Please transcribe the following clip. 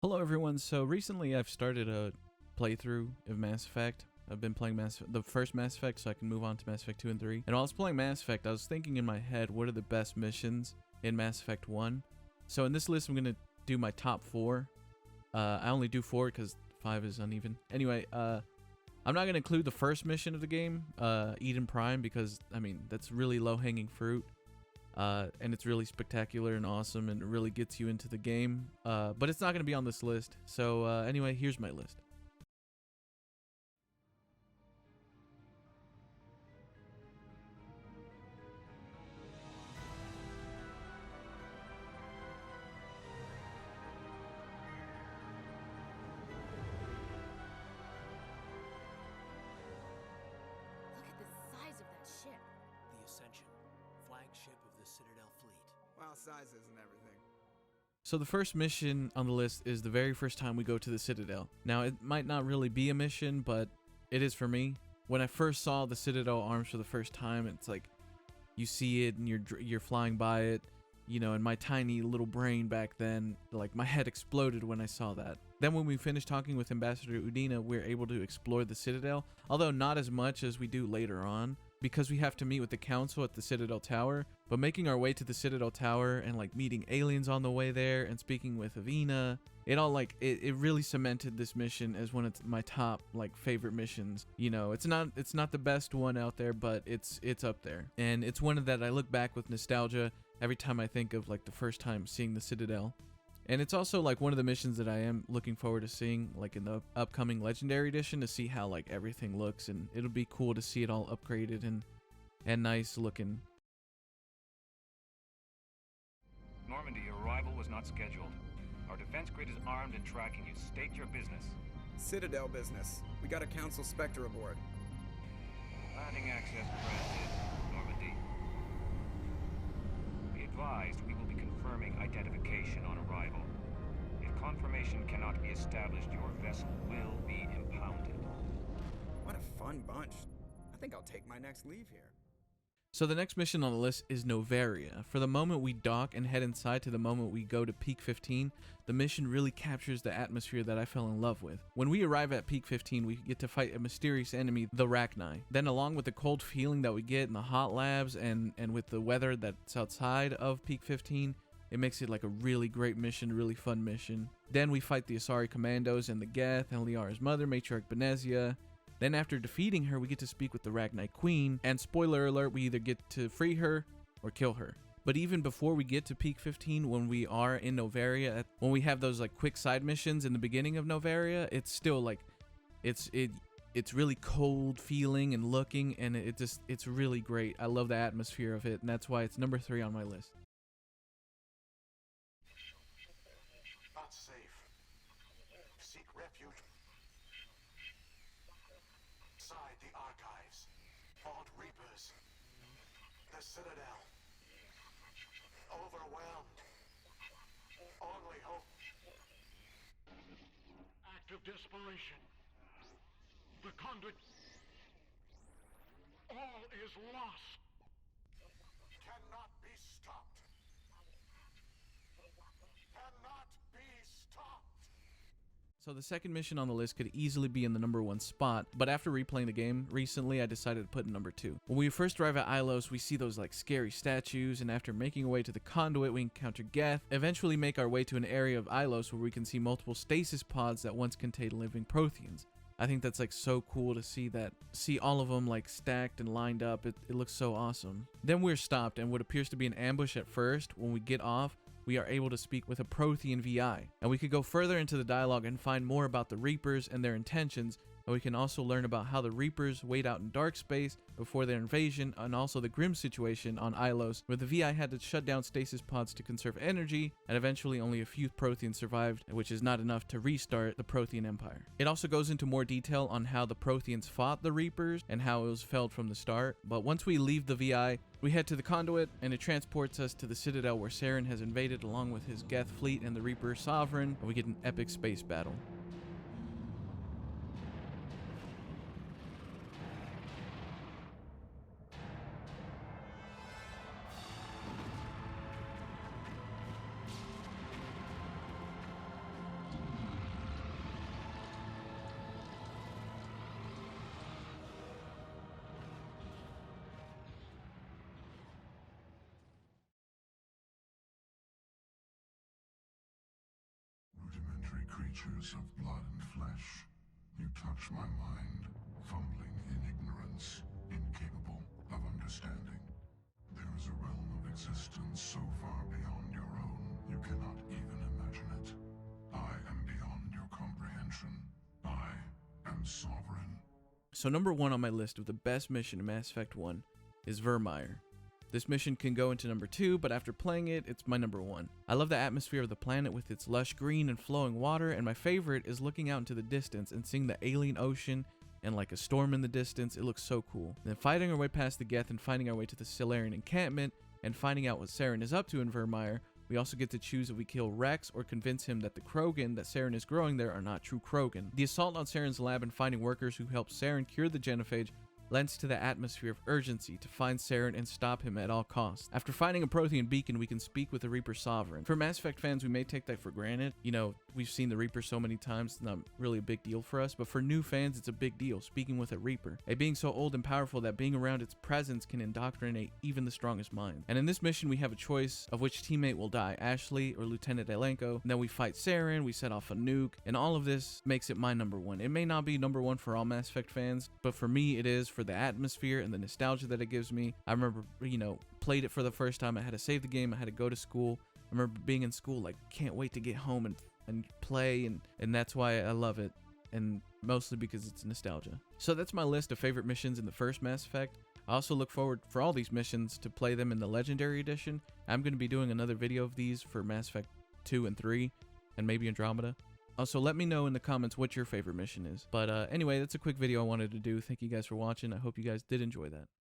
Hello everyone. So recently I've started a playthrough of Mass Effect. I've been playing the first Mass Effect so I can move on to Mass Effect 2 and 3. And while I was playing Mass Effect, I was thinking in my head, what are the best missions in Mass Effect 1? So in this list, I'm going to do my top 4. I only do 4 because 5 is uneven. Anyway, I'm not going to include the first mission of the game, Eden Prime, because, I mean, that's really low-hanging fruit. And it's really spectacular and awesome and it really gets you into the game. But it's not going to be on this list. So anyway, here's my list. Look at the size of that ship. The Ascension, flagship of the Citadel fleet. Well, size isn't everything. So the first mission on the list is the very first time we go to the Citadel. Now, it might not really be a mission, but it is for me. When I first saw the Citadel arms for the first time, it's like you see it and you're flying by it. You know, in my tiny little brain back then, like my head exploded when I saw that. Then when we finished talking with Ambassador Udina, we're able to explore the Citadel, although not as much as we do later on, because we have to meet with the Council at the Citadel Tower. But making our way to the Citadel Tower and like meeting aliens on the way there and speaking with Avina, it all like it really cemented this mission as one of my top like favorite missions. You know, it's not the best one out there, but it's up there, and it's one that I look back with nostalgia every time I think of like the first time seeing the Citadel. And it's also like one of the missions that I am looking forward to seeing like in the upcoming Legendary Edition, to see how like everything looks, and it'll be cool to see it all upgraded and nice looking. Normandy, your arrival was not scheduled. Our defense grid is armed and tracking you. State your business. Citadel business. We got a Council Spectre aboard. Landing access granted, Normandy. Be advised, we will be confirming identification on arrival. If confirmation cannot be established, your vessel will be impounded. What a fun bunch. I think I'll take my next leave here. So the next mission on the list is Noveria. For the moment we dock and head inside to the moment we go to Peak 15, the mission really captures the atmosphere that I fell in love with. When we arrive at Peak 15, we get to fight a mysterious enemy, the Rachni. Then along with the cold feeling that we get in the hot labs and with the weather that's outside of Peak 15, it makes it like a really great mission, really fun mission. Then we fight the Asari Commandos and the Geth and Liara's mother, Matriarch Benezia. Then after defeating her, we get to speak with the Rachni Queen, and spoiler alert, we either get to free her or kill her. But even before we get to Peak 15, when we are in Noveria, when we have those like quick side missions in the beginning of Noveria, it's still like, it's really cold feeling and looking, and it's really great. I love the atmosphere of it, and that's why it's number 3 on my list. Not safe. Seek refuge. Inside the archives. Fought Reapers. The Citadel. Overwhelmed. Only hope. Act of desperation. The conduit. All is lost. Cannot be stopped. Cannot be stopped. So the second mission on the list could easily be in the number 1 spot, but after replaying the game recently, I decided to put it number 2. When we first arrive at Ilos, we see those like scary statues, and after making our way to the conduit, we encounter Geth, eventually make our way to an area of Ilos where we can see multiple stasis pods that once contained living Protheans. I think that's like so cool to see all of them like stacked and lined up. It looks so awesome. Then we're stopped and what appears to be an ambush at first. When we get off, we are able to speak with a Prothean VI, and we could go further into the dialogue and find more about the Reapers and their intentions, and we can also learn about how the Reapers wait out in dark space before their invasion, and also the grim situation on Ilos, where the VI had to shut down stasis pods to conserve energy, and eventually only a few Protheans survived, which is not enough to restart the Prothean Empire. It also goes into more detail on how the Protheans fought the Reapers and how it was felt from the start, but once we leave the VI, we head to the conduit, and it transports us to the Citadel where Saren has invaded along with his Geth fleet and the Reaper Sovereign, and we get an epic space battle. creatures of blood and flesh. You touch my mind, fumbling in ignorance, incapable of understanding. There is a realm of existence so far beyond your own, you cannot even imagine it. I am beyond your comprehension. I am sovereign. So number 1 on my list of the best mission in Mass Effect 1 is Virmire. This mission can go into number 2, but after playing it, it's my number 1. I love the atmosphere of the planet with its lush green and flowing water, and my favorite is looking out into the distance and seeing the alien ocean and like a storm in the distance. It looks so cool. And then fighting our way past the Geth and finding our way to the Salarian encampment and finding out what Saren is up to in Virmire. We also get to choose if we kill Rex or convince him that the Krogan that Saren is growing there are not true Krogan. The assault on Saren's lab and finding workers who help Saren cure the genophage lends to the atmosphere of urgency to find Saren and stop him at all costs. After finding a Prothean beacon, we can speak with the Reaper Sovereign. For Mass Effect fans, we may take that for granted. You know, we've seen the Reaper so many times, it's not really a big deal for us, but for new fans, it's a big deal, speaking with a Reaper. A being so old and powerful that being around its presence can indoctrinate even the strongest minds. And in this mission, we have a choice of which teammate will die, Ashley or Lieutenant Alenko. And then we fight Saren, we set off a nuke, and all of this makes it my number 1. It may not be number 1 for all Mass Effect fans, but for me, it is for the atmosphere and the nostalgia that it gives me. I remember, played it for the first time. I had to save the game. I had to go to school. I remember being in school, like, can't wait to get home and play, and that's why I love it, and mostly because it's nostalgia. So that's my list of favorite missions in the first Mass Effect. I also look forward for all these missions to play them in the Legendary Edition. I'm going to be doing another video of these for Mass Effect 2 and 3, and maybe Andromeda. Also, let me know in the comments what your favorite mission is. But anyway, that's a quick video I wanted to do. Thank you guys for watching. I hope you guys did enjoy that.